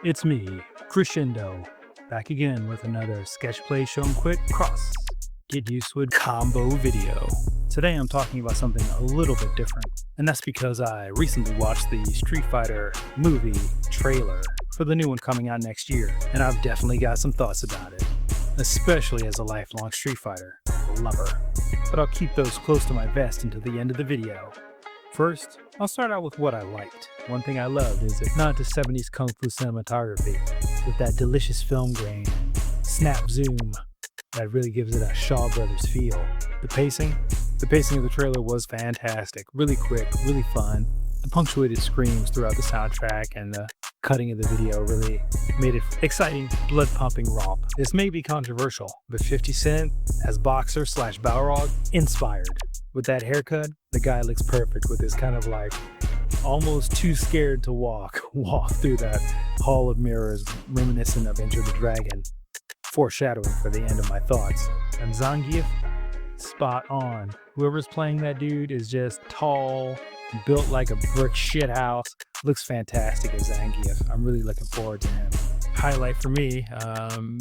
It's me, Crescendo, back again with another Sketch Play Show 'em Quick Cross Get Used to It combo video. Today I'm talking about something a little bit different, and that's because I recently watched the Street Fighter movie trailer for the new one coming out next year, and I've definitely got some thoughts about it, especially as a lifelong Street Fighter lover. But I'll keep those close to my vest until the end of the video. First, I'll start out with what I liked. One thing I loved is its nod to 70s Kung Fu cinematography with that delicious film grain and snap zoom that really gives it a Shaw Brothers feel. The pacing of the trailer was fantastic, really quick, really fun. The punctuated screams throughout the soundtrack and the cutting of the video really made it exciting, blood-pumping romp. This may be controversial, but 50 Cent as Boxer / Balrog, inspired. With that haircut, the guy looks perfect with his kind of like almost too scared to walk through that hall of mirrors reminiscent of Enter the Dragon, foreshadowing for the end of my thoughts. And Zangief, spot on. Whoever's playing that dude is just tall, built like a brick shit house, looks fantastic as Zangief. I'm really looking forward to him. Highlight for me,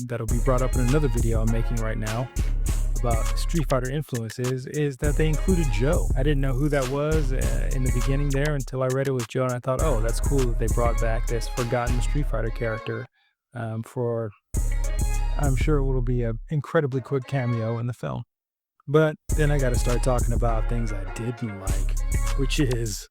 that'll be brought up in another video I'm making right now about Street Fighter influences, is that they included Joe. I didn't know who that was in the beginning there until I read it with Joe, and I thought, oh, that's cool that they brought back this forgotten Street Fighter character for, I'm sure it will be an incredibly quick cameo in the film. But then I got to start talking about things I didn't like, which is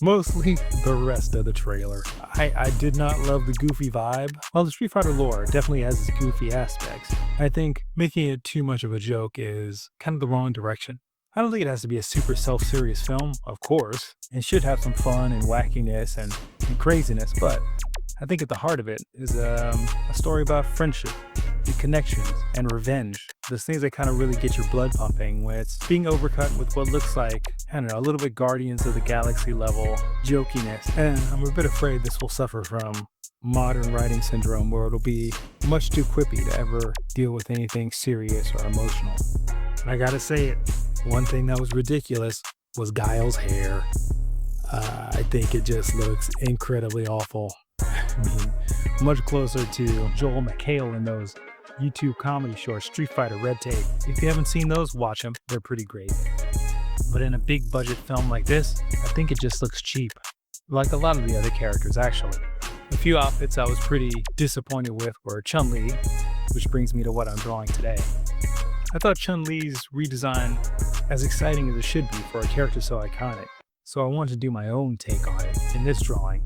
mostly the rest of the trailer. I did not love the goofy vibe. While the Street Fighter lore definitely has its goofy aspects, I think making it too much of a joke is kind of the wrong direction. I don't think it has to be a super self-serious film, of course. It should have some fun and wackiness and craziness, but I think at the heart of it is a story about friendship and connections and revenge. Those things that kind of really get your blood pumping when it's being overcut with what looks like, I don't know, a little bit Guardians of the Galaxy level jokiness. And I'm a bit afraid this will suffer from modern writing syndrome, where it'll be much too quippy to ever deal with anything serious or emotional. And I gotta say it, one thing that was ridiculous was Guile's hair. I think it just looks incredibly awful. I mean, much closer to Joel McHale in those YouTube comedy shorts, Street Fighter Red Tape. If you haven't seen those, watch them. They're pretty great. But in a big budget film like this, I think it just looks cheap. Like a lot of the other characters, actually. A few outfits I was pretty disappointed with were Chun-Li, which brings me to what I'm drawing today. I thought Chun-Li's redesign as exciting as it should be for a character so iconic, so I wanted to do my own take on it in this drawing,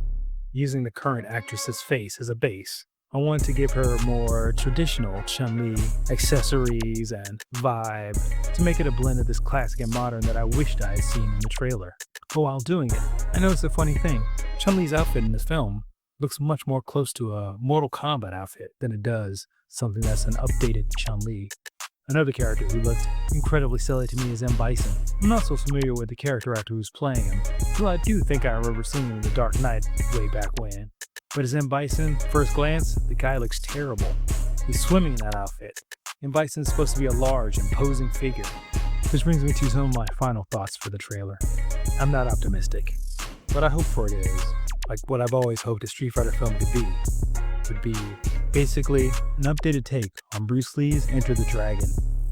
using the current actress's face as a base. I wanted to give her more traditional Chun-Li accessories and vibe to make it a blend of this classic and modern that I wished I had seen in the trailer. But while doing it, I noticed a funny thing. Chun-Li's outfit in this film looks much more close to a Mortal Kombat outfit than it does something that's an updated Chun-Li. Another character who looked incredibly silly to me is M. Bison. I'm not so familiar with the character actor who's playing him, though I do think I remember seeing him in The Dark Knight way back when. But as M. Bison, first glance, the guy looks terrible. He's swimming in that outfit. M. Bison's supposed to be a large, imposing figure. Which brings me to some of my final thoughts for the trailer. I'm not optimistic, but I hope for it is, like what I've always hoped a Street Fighter film could be. Would be basically an updated take on Bruce Lee's Enter the Dragon.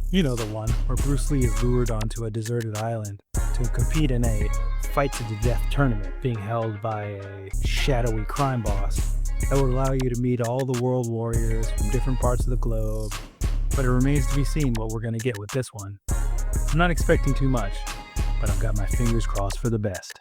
You know, the one where Bruce Lee is lured onto a deserted island to compete in a fight-to-the-death tournament being held by a shadowy crime boss that would allow you to meet all the world warriors from different parts of the globe. But it remains to be seen what we're going to get with this one. I'm not expecting too much, but I've got my fingers crossed for the best.